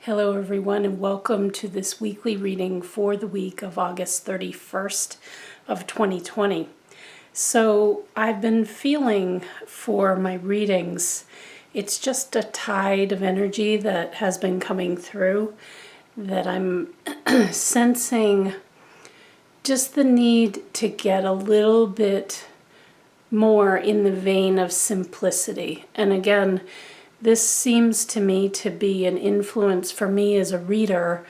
Hello everyone, and welcome to this weekly reading for the week of August 31st of 2020. So I've been feeling for my readings, it's just a tide of energy that has been coming through that I'm sensing just the need to get a little bit more in the vein of simplicity. And again, this seems to me to be an influence for me as a reader,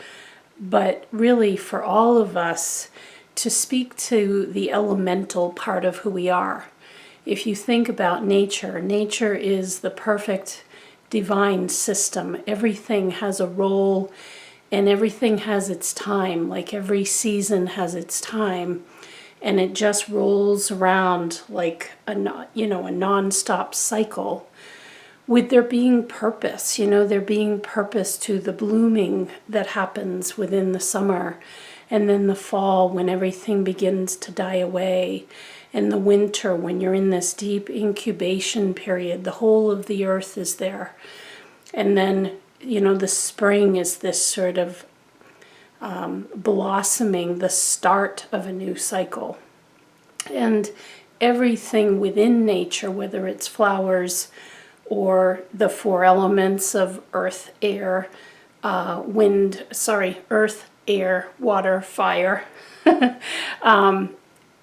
but really for all of us to speak to the elemental part of who we are. If you think about nature, nature is the perfect divine system. Everything has a role and everything has its time, like every season has its time. And it just rolls around like a non-stop cycle. With there being purpose, there being purpose to the blooming that happens within the summer, and then the fall when everything begins to die away, and the winter when you're in this deep incubation period, the whole of the earth is there. And then, the spring is this sort of blossoming, the start of a new cycle. And everything within nature, whether it's flowers, or the four elements of earth, air, water, fire,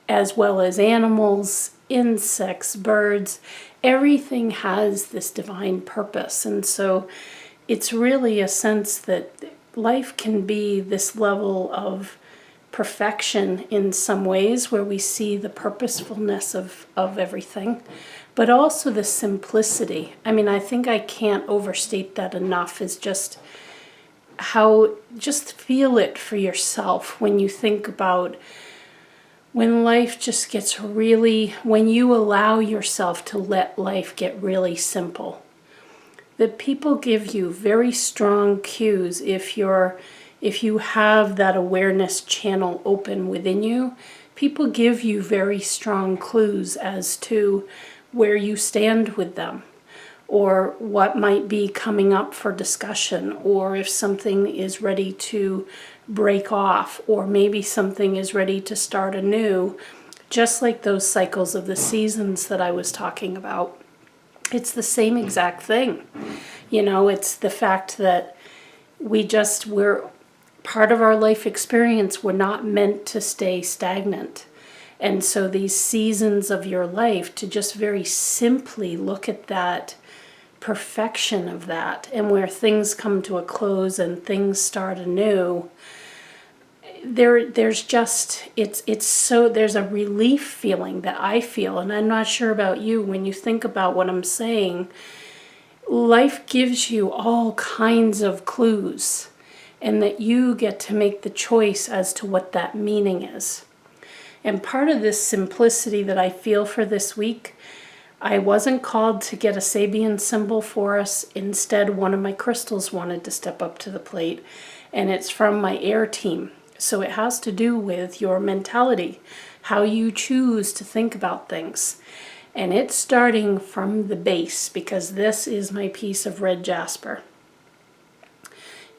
as well as animals, insects, birds, everything has this divine purpose. And so it's really a sense that life can be this level of perfection in some ways where we see the purposefulness of everything, but also the simplicity. I think I can't overstate that enough, is just feel it for yourself when you think about when life just gets when you allow yourself to let life get really simple. That people give you very strong cues if you have that awareness channel open within you. People give you very strong clues as to where you stand with them, or what might be coming up for discussion, or if something is ready to break off, or maybe something is ready to start anew, just like those cycles of the seasons that I was talking about. It's the same exact thing. It's the fact that we're part of our life experience, we're not meant to stay stagnant. And so these seasons of your life, to just very simply look at that perfection of that, and where things come to a close and things start anew, there's a relief feeling that I feel. And I'm not sure about you, when you think about what I'm saying, life gives you all kinds of clues, and that you get to make the choice as to what that meaning is. And part of this simplicity that I feel for this week, I wasn't called to get a Sabian symbol for us. Instead, one of my crystals wanted to step up to the plate, and it's from my air team. So it has to do with your mentality, how you choose to think about things. And it's starting from the base, because this is my piece of red jasper.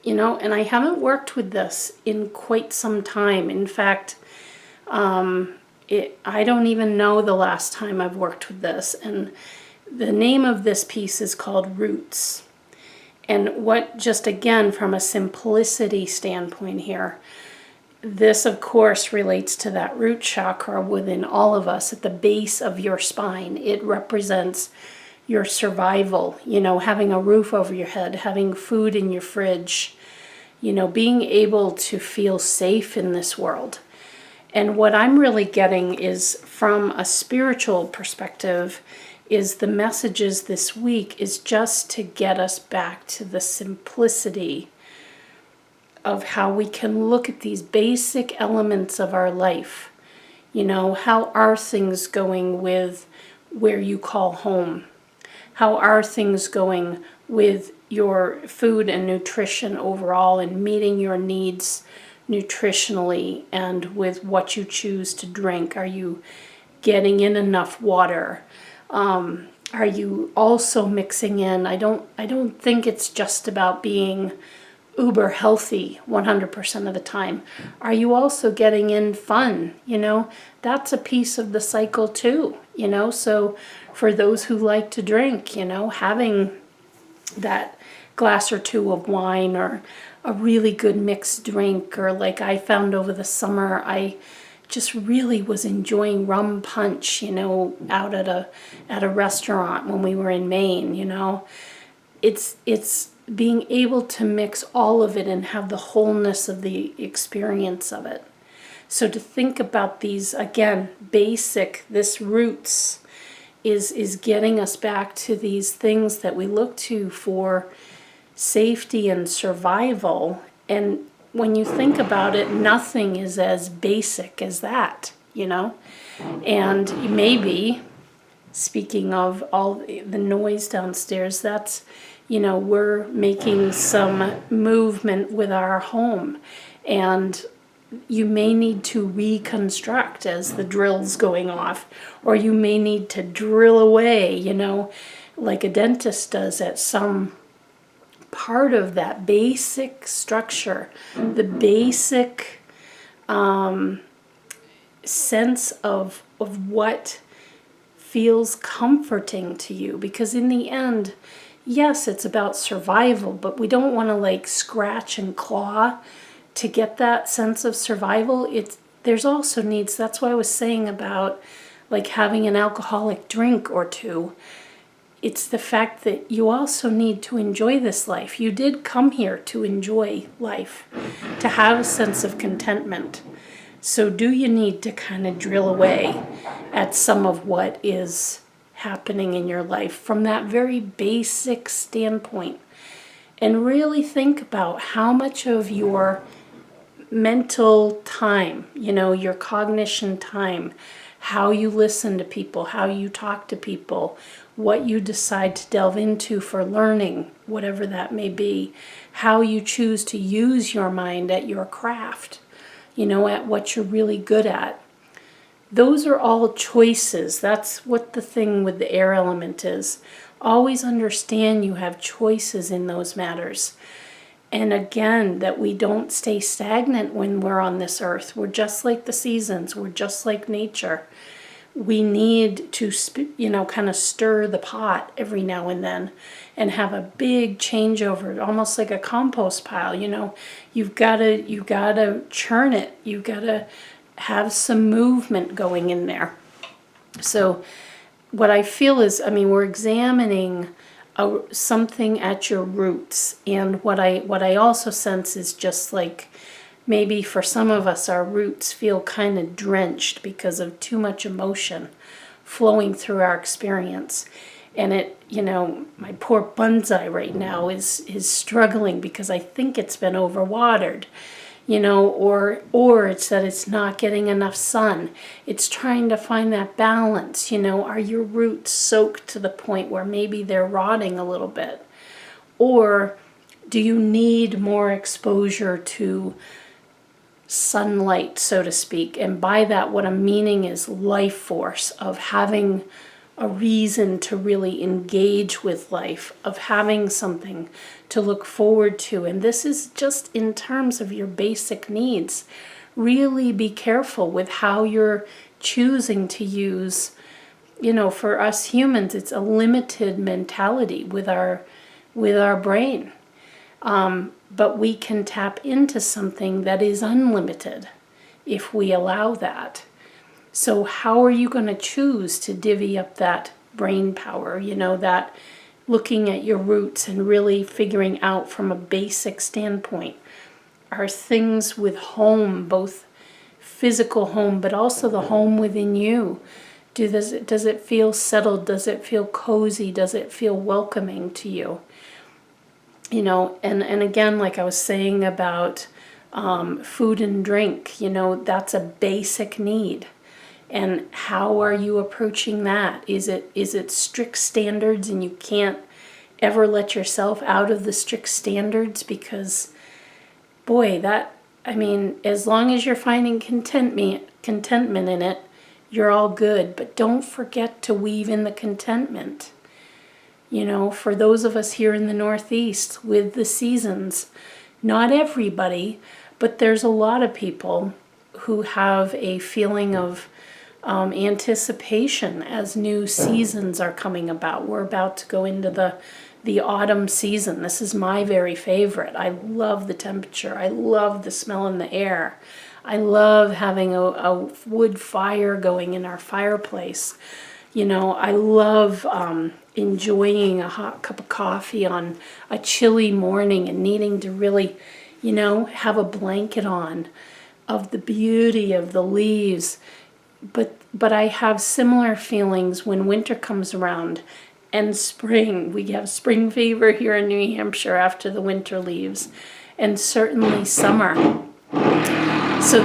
And I haven't worked with this in quite some time. In fact, I don't even know the last time I've worked with this. And the name of this piece is called Roots. And just again, from a simplicity standpoint here, this of course relates to that root chakra within all of us at the base of your spine. It represents your survival, having a roof over your head, having food in your fridge, being able to feel safe in this world. And what I'm really getting is, from a spiritual perspective, is the messages this week is just to get us back to the simplicity of how we can look at these basic elements of our life. How are things going with where you call home? How are things going with your food and nutrition overall, and meeting your needs nutritionally, and with what you choose to drink? Are you getting in enough water? Are you also mixing in? I don't think it's just about being uber healthy 100% of the time? Are you also getting in fun? That's a piece of the cycle too, so for those who like to drink, having that glass or two of wine or a really good mixed drink, or like I found over the summer, I just really was enjoying rum punch, out at a restaurant when we were in Maine. It's being able to mix all of it and have the wholeness of the experience of it. So to think about these, again, this roots is getting us back to these things that we look to for safety and survival. And when you think about it, nothing is as basic as that, And maybe, speaking of all the noise downstairs, that's, we're making some movement with our home. And you may need to reconstruct as the drill's going off, or you may need to drill away, like a dentist does at some part of that basic structure, the basic sense of what feels comforting to you. Because in the end, yes, it's about survival, but we don't want to like scratch and claw to get that sense of survival. There's also needs. That's why I was saying about like having an alcoholic drink or two. It's the fact that you also need to enjoy this life. You did come here to enjoy life, to have a sense of contentment. So do you need to kind of drill away at some of what is happening in your life from that very basic standpoint, and really think about how much of your mental time, your cognition time, how you listen to people, how you talk to people, what you decide to delve into for learning, whatever that may be, how you choose to use your mind at your craft, at what you're really good at. Those are all choices. That's what the thing with the air element is. Always understand you have choices in those matters. And again, that we don't stay stagnant when we're on this earth. We're just like the seasons. We're just like nature. We need to, kind of stir the pot every now and then and have a big changeover, almost like a compost pile. You've got to churn it. You've got to have some movement going in there. So what I feel is, we're examining something at your roots, and what I also sense is just like maybe for some of us our roots feel kind of drenched because of too much emotion flowing through our experience. And it, my poor bonsai right now is struggling because I think it's been overwatered, or it's that it's not getting enough sun. It's trying to find that balance. Are your roots soaked to the point where maybe they're rotting a little bit? Or do you need more exposure to sunlight, so to speak? And by that, what I'm meaning is life force, of having a reason to really engage with life, of having something to look forward to. And this is just in terms of your basic needs. Really be careful with how you're choosing to use, for us humans, it's a limited mentality with our brain. But we can tap into something that is unlimited if we allow that. So how are you going to choose to divvy up that brain power, that looking at your roots and really figuring out from a basic standpoint, are things with home, both physical home, but also the home within you? Does it feel settled? Does it feel cozy? Does it feel welcoming to you? And again, like I was saying about food and drink, that's a basic need. And how are you approaching that? Is it strict standards and you can't ever let yourself out of the strict standards? Because, boy, as long as you're finding contentment in it, you're all good. But don't forget to weave in the contentment. For those of us here in the Northeast with the seasons, Not everybody, but there's a lot of people who have a feeling of anticipation as new seasons are coming about. We're about to go into the autumn season. This is my very favorite. I love the temperature. I love the smell in the air. I love having a wood fire going in our fireplace. You know, I love enjoying a hot cup of coffee on a chilly morning and needing to really, you know, have a blanket on of the beauty of the leaves. But I have similar feelings when winter comes around and spring. We have spring fever here in New Hampshire after the winter leaves, and certainly summer. So,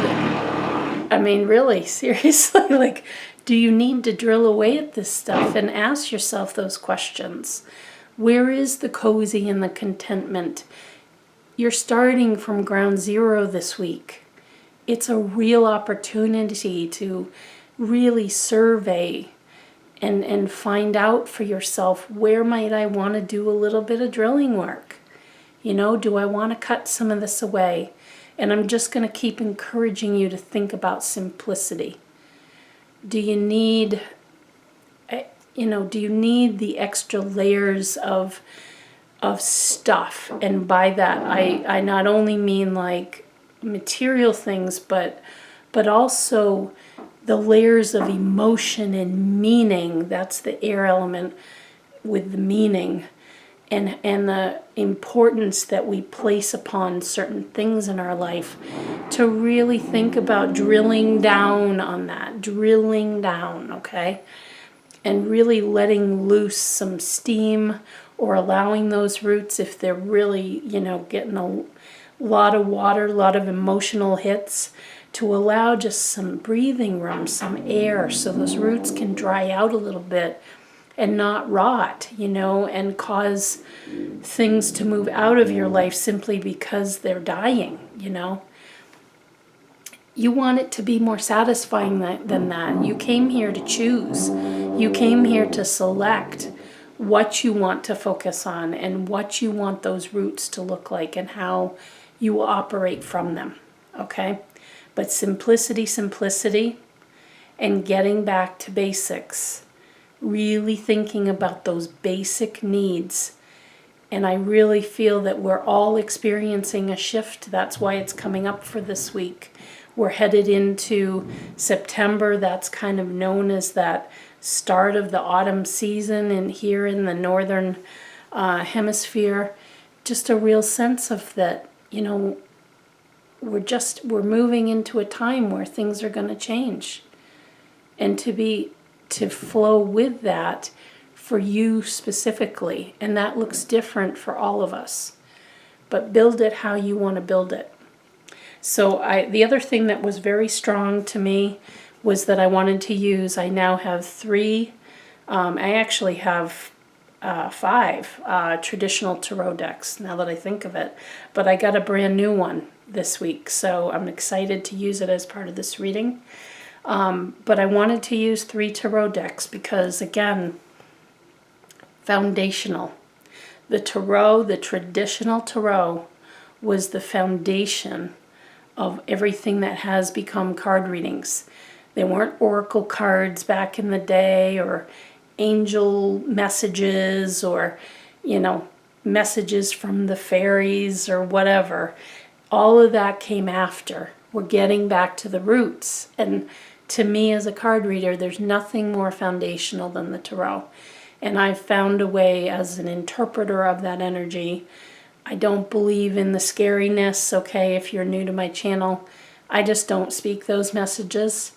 I mean, really, seriously, like, do you need to drill away at this stuff and ask yourself those questions? Where is the cozy and the contentment? You're starting from ground zero this week. It's a real opportunity to really survey and find out for yourself, where might I want to do a little bit of drilling work? You know, do I want to cut some of this away? And I'm just going to keep encouraging you to think about simplicity. Do you need, do you need the extra layers of stuff? And by that, I not only mean like material things, but also the layers of emotion and meaning. That's the air element with the meaning. And the importance that we place upon certain things in our life, to really think about drilling down on that, drilling down, okay? And really letting loose some steam, or allowing those roots, if they're really, getting a lot of water, a lot of emotional hits, to allow just some breathing room, some air, so those roots can dry out a little bit and not rot, and cause things to move out of your life simply because they're dying, You want it to be more satisfying than that. You came here to choose. You came here to select what you want to focus on and what you want those roots to look like and how you will operate from them, okay? But simplicity, and getting back to basics. Really thinking about those basic needs. And I really feel that we're all experiencing a shift. That's why it's coming up for this week. We're headed into September. That's kind of known as that start of the autumn season, and here in the northern hemisphere, just a real sense of that, we're moving into a time where things are going to change. And to flow with that for you specifically. And that looks different for all of us. But build it how you want to build it. So the other thing that was very strong to me was that I wanted to use, I now have 3, I actually have 5 traditional tarot decks, now that I think of it. But I got a brand new one this week, so I'm excited to use it as part of this reading. But I wanted to use 3 tarot decks because, again, foundational. The tarot, the traditional tarot, was the foundation of everything that has become card readings. They weren't oracle cards back in the day, or angel messages, or, messages from the fairies or whatever. All of that came after. We're getting back to the roots. And to me, as a card reader, there's nothing more foundational than the tarot. And I've found a way as an interpreter of that energy. I don't believe in the scariness, okay, if you're new to my channel. I just don't speak those messages.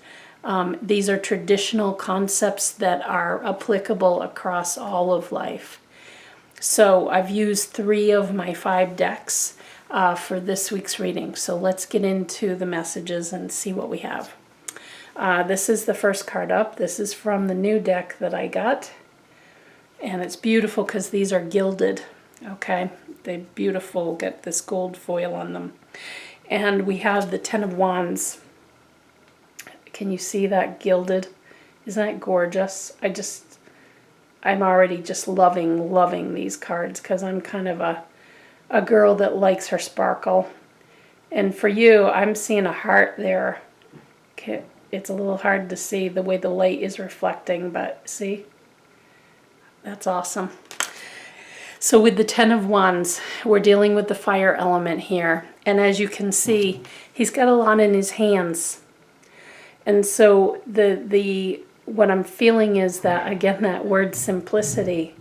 These are traditional concepts that are applicable across all of life. So I've used 3 of my 5 decks for this week's reading. So let's get into the messages and see what we have. This is the first card up. This is from the new deck that I got. And it's beautiful because these are gilded. Okay, they're beautiful. Get this gold foil on them. And we have the 10 of Wands. Can you see that gilded? Isn't that gorgeous? I'm already just loving these cards because I'm kind of a a girl that likes her sparkle. And for you, I'm seeing a heart there. Okay, it's a little hard to see the way the light is reflecting, but see? That's awesome. So with the Ten of Wands, we're dealing with the fire element here. And as you can see, he's got a lot in his hands. And so what I'm feeling is that, again, that word simplicity.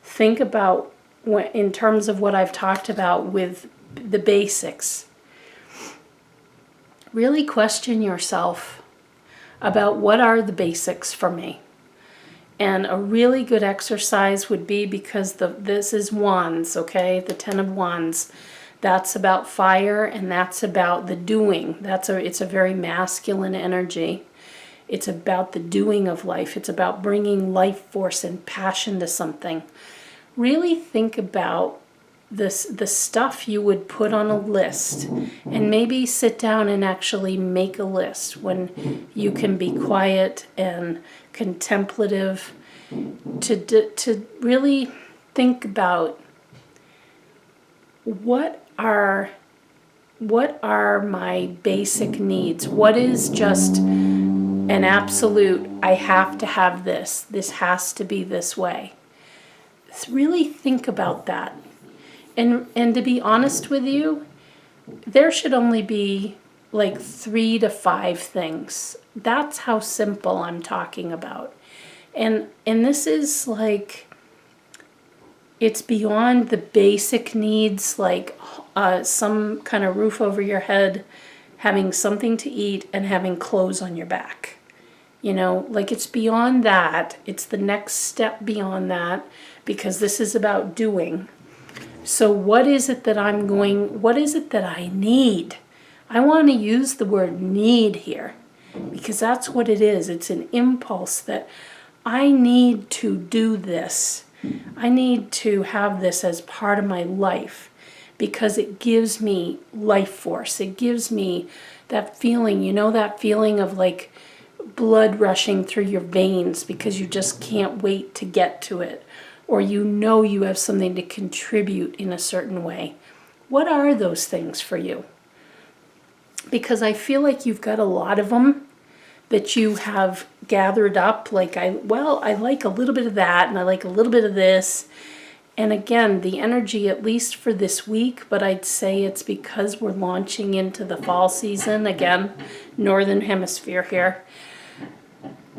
Think about, in terms of what I've talked about with the basics. Really question yourself about what are the basics for me. And a really good exercise would be, because this is wands, okay? The Ten of Wands. That's about fire, and that's about the doing. It's a very masculine energy. It's about the doing of life. It's about bringing life force and passion to something. Really think about the stuff you would put on a list, and maybe sit down and actually make a list when you can be quiet and contemplative, to really think about what are my basic needs. What is just an absolute, I have to have this has to be this way. Really think about that. And to be honest with you, there should only be like 3 to 5 things. That's how simple I'm talking about. And this is like, it's beyond the basic needs, like some kind of roof over your head, having something to eat, and having clothes on your back. You know, like, it's beyond that. It's the next step beyond that, because this is about doing. So what is it that what is it that I need? I want to use the word need here, because that's what it is. It's an impulse that I need to do this. I need to have this as part of my life, because it gives me life force. It gives me that feeling, that feeling of like blood rushing through your veins because you just can't wait to get to it, or you have something to contribute in a certain way. What are those things for you? Because I feel like you've got a lot of them that you have gathered up. Like, I like a little bit of that, and I like a little bit of this. And again, the energy, at least for this week, but I'd say it's because we're launching into the fall season, again, Northern Hemisphere here.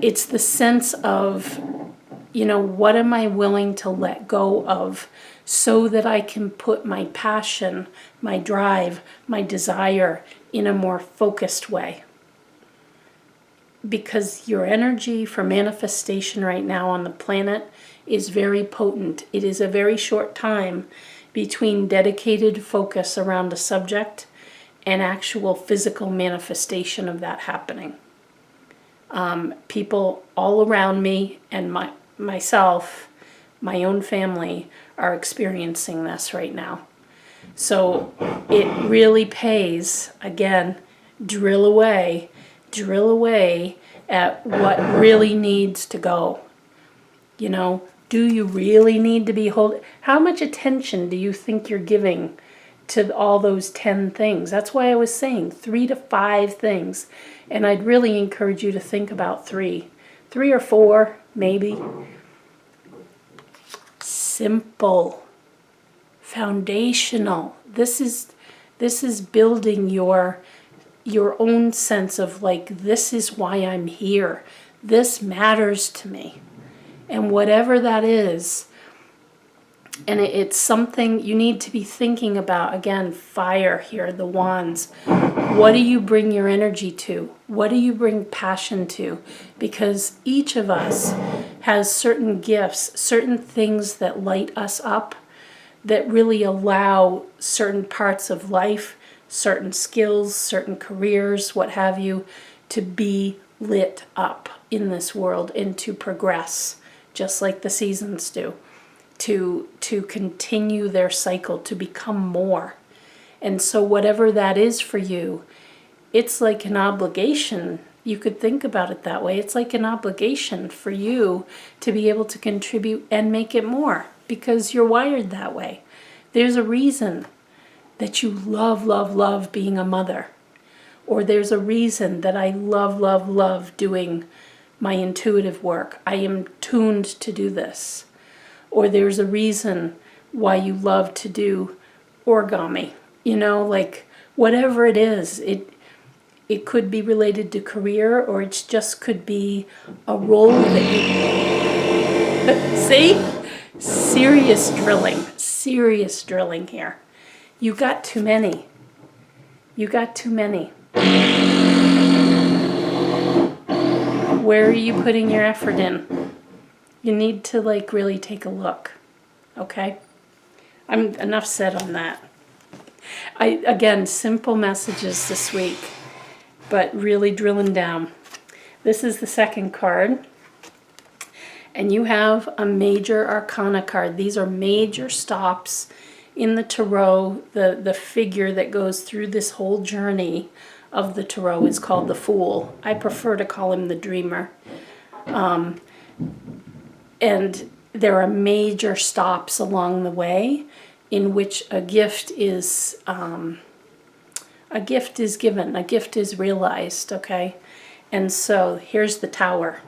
It's the sense of, what am I willing to let go of so that I can put my passion, my drive, my desire in a more focused way. Because your energy for manifestation right now on the planet is very potent. It is a very short time between dedicated focus around a subject and actual physical manifestation of that happening. People all around me and myself, my own family, are experiencing this right now. So it really pays, again, drill away at what really needs to go. Do you really need to be how much attention do you think you're giving to all those 10 things? That's why I was saying 3 to 5 things. And I'd really encourage you to think about 3 or 4, maybe. Simple, foundational. This is building your own sense of like, this is why I'm here. This matters to me. And whatever that is, and it's something you need to be thinking about. Again, fire here, the wands. What do you bring your energy to? What do you bring passion to? Because each of us has certain gifts, certain things that light us up, that really allow certain parts of life, certain skills, certain careers, what have you, to be lit up in this world and to progress, just like the seasons do, to continue their cycle, to become more. And so whatever that is for you, it's like an obligation. You could think about it that way. It's like an obligation for you to be able to contribute and make it more, because you're wired that way. There's a reason that you love, love, love being a mother. Or there's a reason that I love, love, love doing my intuitive work. I am tuned to do this. Or there's a reason why you love to do origami. Like whatever it is, it could be related to career, or it just could be a role that you... See? Serious drilling here. You got too many. Where are you putting your effort in? You need to really take a look. Okay? Enough said on that. Again, simple messages this week, but really drilling down. This is the second card. And you have a major arcana card. These are major stops in the tarot. The figure that goes through this whole journey of the tarot is called the Fool. I prefer to call him the Dreamer. And there are major stops along the way in which a gift is given, a gift is realized, okay? And so here's the Tower.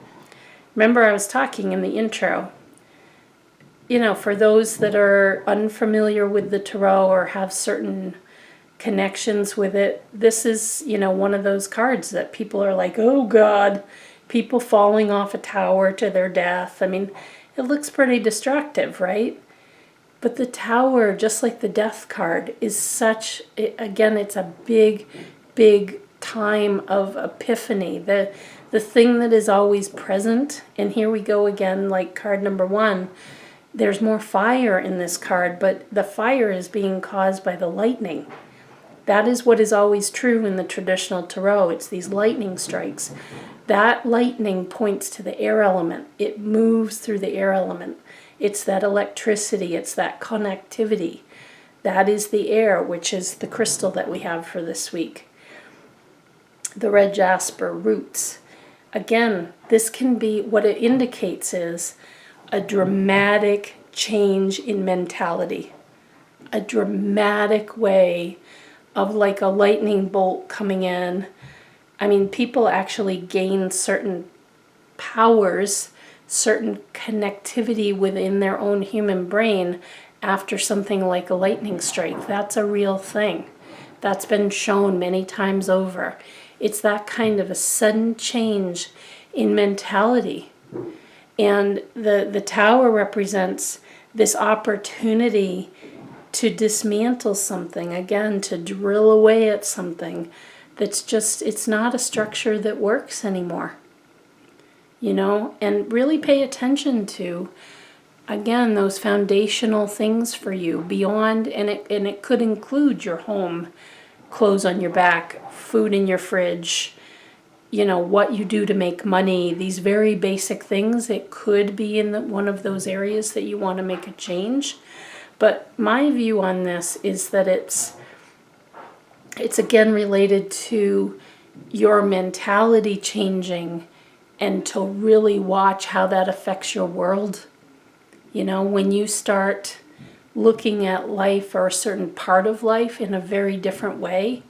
Remember, I was talking in the intro, for those that are unfamiliar with the tarot or have certain connections with it, this is, one of those cards that people are like, oh God, people falling off a tower to their death. I mean, it looks pretty destructive, right? But the Tower, just like the Death card, is again, it's a big, big time of epiphany. The thing that is always present, and here we go again, like card number 1, there's more fire in this card, but the fire is being caused by the lightning. That is what is always true in the traditional tarot. It's these lightning strikes. That lightning points to the air element. It moves through the air element. It's that electricity. It's that connectivity. That is the air, which is the crystal that we have for this week. The red jasper roots. Again, this can be, what it indicates is a dramatic change in mentality. A dramatic way of like a lightning bolt coming in. I mean, people actually gain certain powers, certain connectivity within their own human brain after something like a lightning strike. That's a real thing. That's been shown many times over. It's that kind of a sudden change in mentality. And the Tower represents this opportunity to dismantle something, again, to drill away at something that's just, it's not a structure that works anymore. And really pay attention to, again, those foundational things for you beyond, and it could include your home, clothes on your back, food in your fridge, what you do to make money, these very basic things. It could be in one of those areas that you want to make a change. But my view on this is that it's again related to your mentality changing, and to really watch how that affects your world. When you start looking at life or a certain part of life in a very different way,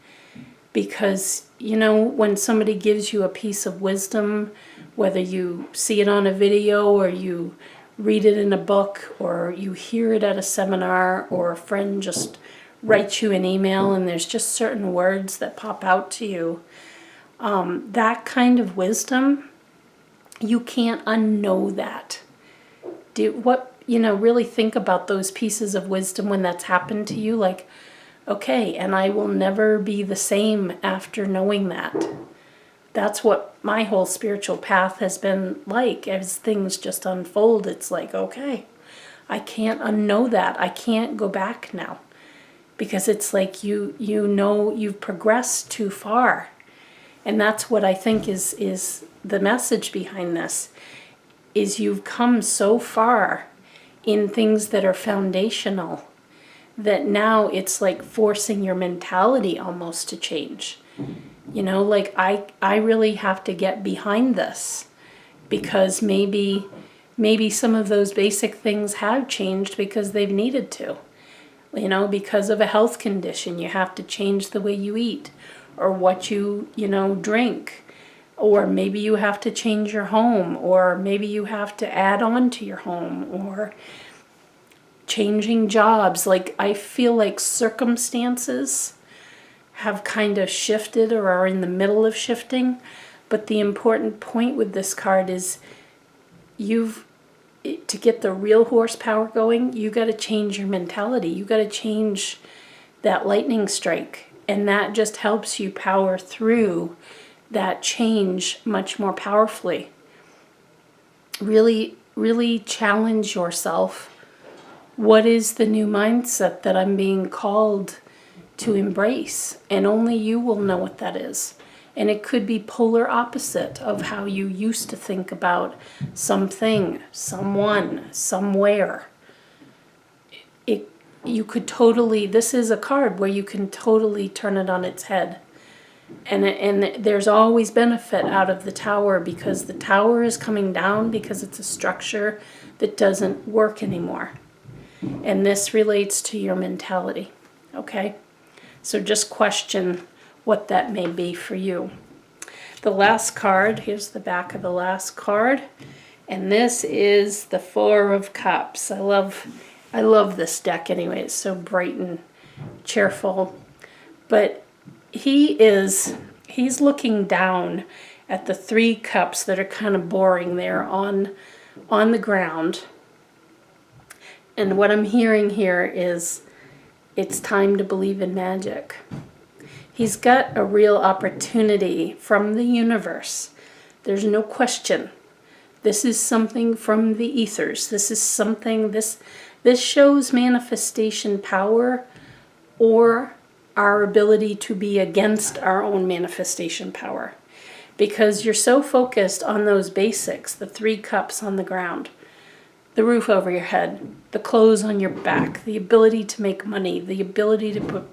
because, when somebody gives you a piece of wisdom, whether you see it on a video or you read it in a book or you hear it at a seminar or a friend just writes you an email and there's just certain words that pop out to you, that kind of wisdom, you can't unknow that. Really think about those pieces of wisdom when that's happened to you, like, okay, and I will never be the same after knowing that. That's what my whole spiritual path has been like. As things just unfold, it's like, okay, I can't unknow that. I can't go back now. Because it's like you've progressed too far. And that's what I think is the message behind this, is you've come so far in things that are foundational that now it's like forcing your mentality almost to change. Like I really have to get behind this, because maybe some of those basic things have changed because they've needed to. because of a health condition. You have to change the way you eat or what you drink. Or maybe you have to change your home, or maybe you have to add on to your home, or changing jobs. Like, I feel like circumstances have kind of shifted or are in the middle of shifting. But the important point with this card is to get the real horsepower going, you got to change your mentality. You got to change that lightning strike. And that just helps you power through that change much more powerfully. Really, really challenge yourself. What is the new mindset that I'm being called to embrace? And only you will know what that is. And it could be polar opposite of how you used to think about something, someone, somewhere. You could totally, this is a card where you can totally turn it on its head. And there's always benefit out of the tower, because the tower is coming down because it's a structure that doesn't work anymore. And this relates to your mentality, okay? So just question what that may be for you. The last card, here's the back of the last card. And this is the Four of Cups. I love this deck anyway. It's so bright and cheerful. But he's looking down at the 3 cups that are kind of boring there on the ground. And what I'm hearing here is it's time to believe in magic. He's got a real opportunity from the universe. There's no question. This is something from the ethers. This is something, this shows manifestation power, or our ability to be against our own manifestation power. Because you're so focused on those basics, the 3 cups on the ground, the roof over your head, the clothes on your back, the ability to make money, the ability to put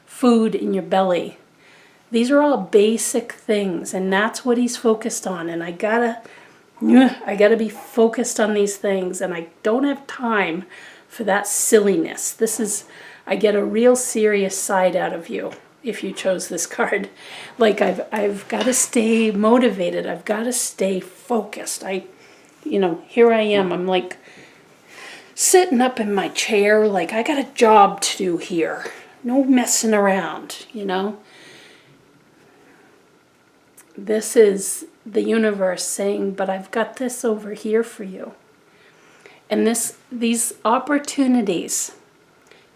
food in your belly. These are all basic things, and that's what he's focused on. And I gotta be focused on these things, and I don't have time for that silliness. I get a real serious side out of you if you chose this card. Like, I've got to stay motivated. I've got to stay focused. Here I am. I'm like sitting up in my chair, like I got a job to do here. No messing around, This is the universe saying, but I've got this over here for you. And these opportunities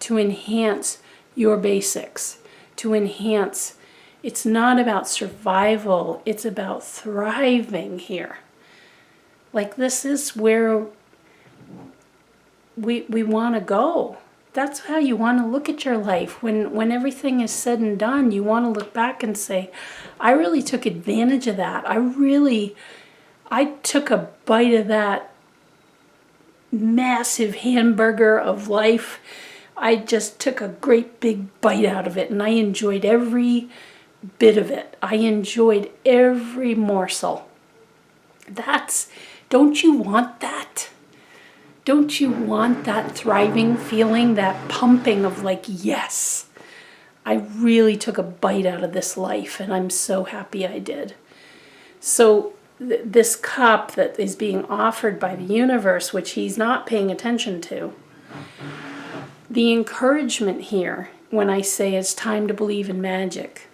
to enhance your basics, to enhance, it's not about survival, it's about thriving here. Like, this is where we want to go. That's how you want to look at your life. When everything is said and done, you want to look back and say, I really took advantage of that. I took a bite of that massive hamburger of life. I just took a great big bite out of it, and I enjoyed every bit of it. I enjoyed every morsel. Don't you want that? Don't you want that thriving feeling, that pumping of like, yes, I really took a bite out of this life, and I'm so happy I did. So this cup that is being offered by the universe, which he's not paying attention to, the encouragement here, when I say it's time to believe in magic,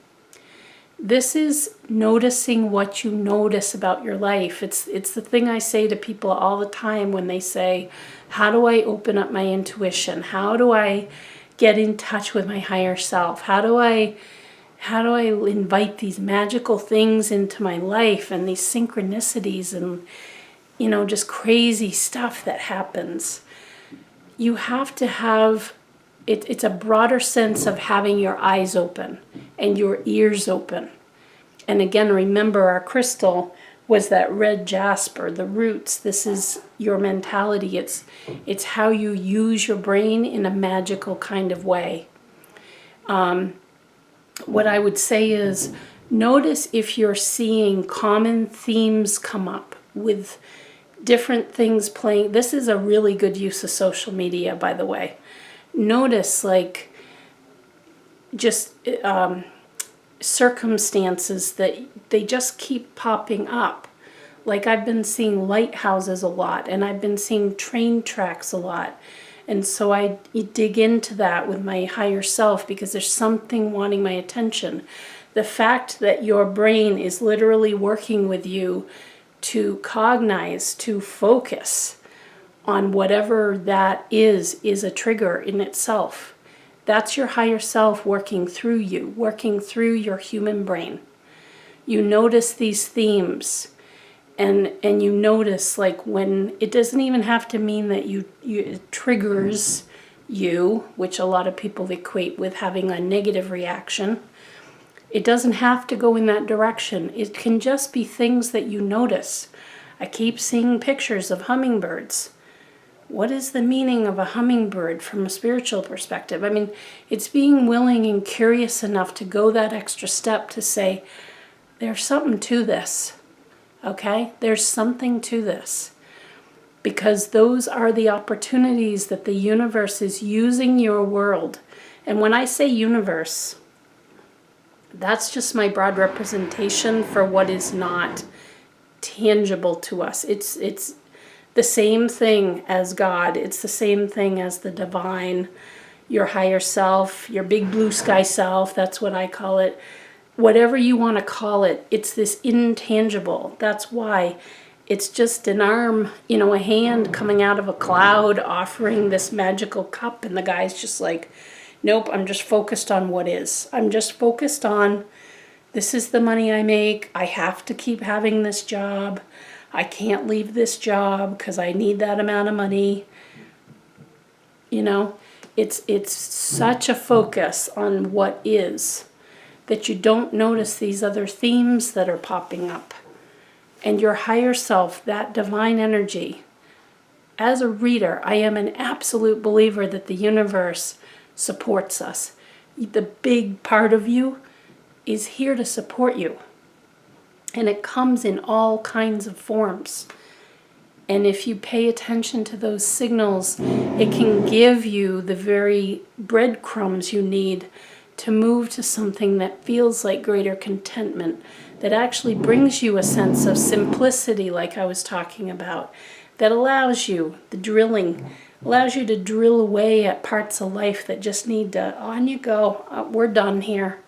this is noticing what you notice about your life. It's the thing I say to people all the time when they say, how do I open up my intuition? How do I get in touch with my higher self? How do I invite these magical things into my life, and these synchronicities and, just crazy stuff that happens? You have to have, it's a broader sense of having your eyes open and your ears open. And again, remember, our crystal was that red jasper, the roots. This is your mentality. It's how you use your brain in a magical kind of way. What I would say is, notice if you're seeing common themes come up with different things playing. This is a really good use of social media, by the way. notice like just circumstances that they just keep popping up. Like I've been seeing lighthouses a lot, and I've been seeing train tracks a lot. And so I dig into that with my higher self because there's something wanting my attention. The fact that your brain is literally working with you to cognize, to focus on whatever that is a trigger in itself. That's your higher self working through you, working through your human brain. You notice these themes. And you notice, like, when it doesn't even have to mean that it triggers you, which a lot of people equate with having a negative reaction. It doesn't have to go in that direction. It can just be things that you notice. I keep seeing pictures of hummingbirds. What is the meaning of a hummingbird from a spiritual perspective? I mean, it's being willing and curious enough to go that extra step to say, there's something to this. Okay? There's something to this. Because those are the opportunities that the universe is using your world. And when I say universe, that's just my broad representation for what is not tangible to us. It's the same thing as God. It's the same thing as the divine, your higher self, your big blue sky self. That's what I call it. Whatever you want to call it, it's this intangible. That's why it's just an arm, a hand coming out of a cloud offering this magical cup. And the guy's just like, nope, I'm just focused on what is. I'm just focused on, this is the money I make. I have to keep having this job. I can't leave this job because I need that amount of money. It's such a focus on what is, that you don't notice these other themes that are popping up. And your higher self, that divine energy. As a reader, I am an absolute believer that the universe supports us. The big part of you is here to support you. And it comes in all kinds of forms. And if you pay attention to those signals, it can give you the very breadcrumbs you need to move to something that feels like greater contentment, that actually brings you a sense of simplicity like I was talking about, that allows you, the drilling, allows you to drill away at parts of life that just need to, on you go, we're done here,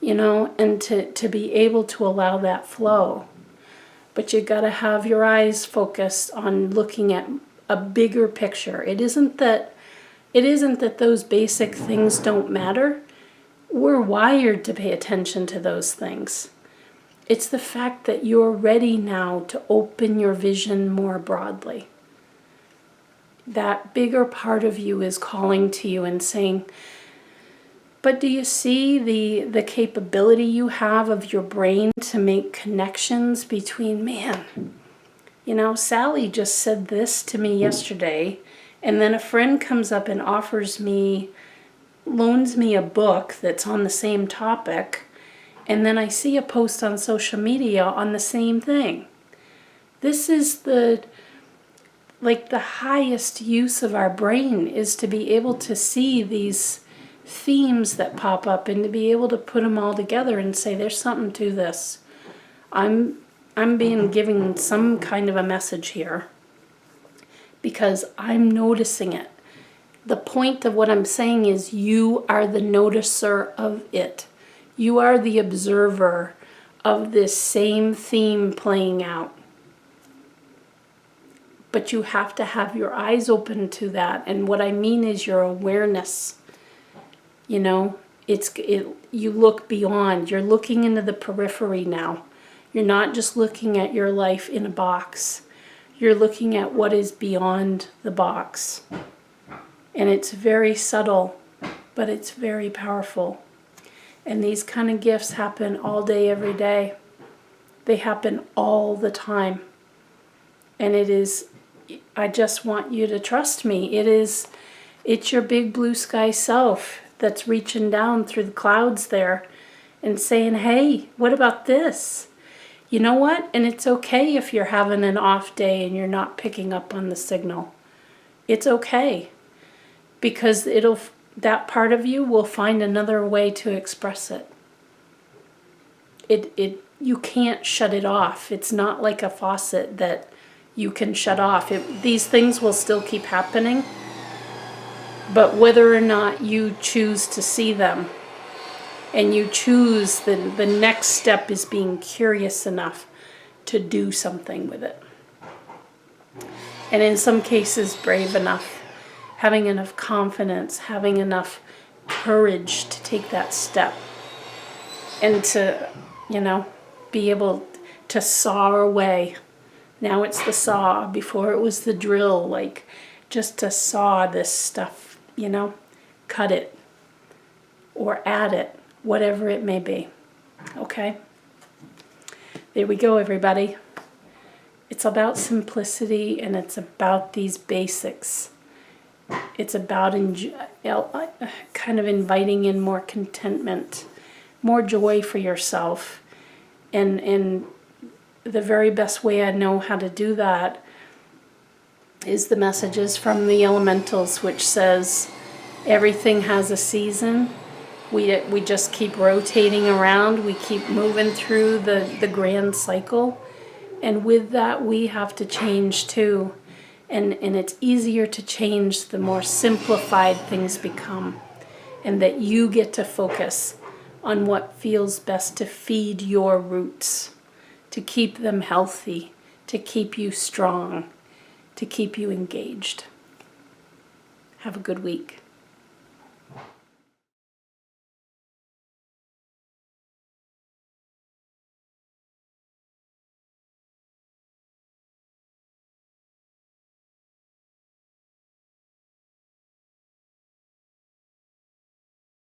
and to be able to allow that flow. But you got to have your eyes focused on looking at a bigger picture. It isn't that those basic things don't matter. We're wired to pay attention to those things. It's the fact that you're ready now to open your vision more broadly. That bigger part of you is calling to you and saying, but do you see the capability you have of your brain to make connections between, Sally just said this to me yesterday, and then a friend comes up and loans me a book that's on the same topic, and then I see a post on social media on the same thing. This is the highest use of our brain, is to be able to see these themes that pop up and to be able to put them all together and say, there's something to this. I'm being given some kind of a message here because I'm noticing it. The point of what I'm saying is you are the noticer of it. You are the observer of this same theme playing out. But you have to have your eyes open to that. And what I mean is your awareness. You look beyond. You're looking into the periphery now. You're not just looking at your life in a box. You're looking at what is beyond the box. And it's very subtle, but it's very powerful. And these kind of gifts happen all day, every day. They happen all the time. And I just want you to trust me. It's your big blue sky self that's reaching down through the clouds there and saying, hey, what about this? You know what? And it's okay if you're having an off day and you're not picking up on the signal. It's okay. because that part of you will find another way to express it. You can't shut it off. It's not like a faucet that you can shut off. These things will still keep happening, but whether or not you choose to see them, and you choose, the next step is being curious enough to do something with it. And in some cases, brave enough, having enough confidence, having enough courage to take that step. And to, be able to saw away. Now it's the saw. Before it was the drill, like just to saw this stuff, cut it or add it, whatever it may be. Okay? There we go, everybody. It's about simplicity, and it's about these basics. It's about kind of inviting in more contentment, more joy for yourself. And the very best way I know how to do that is the messages from the elementals, which says everything has a season. We just keep rotating around. We keep moving through the grand cycle. And with that, we have to change too. And it's easier to change the more simplified things become. And that you get to focus on what feels best to feed your roots, to keep them healthy, to keep you strong, to keep you engaged. Have a good week.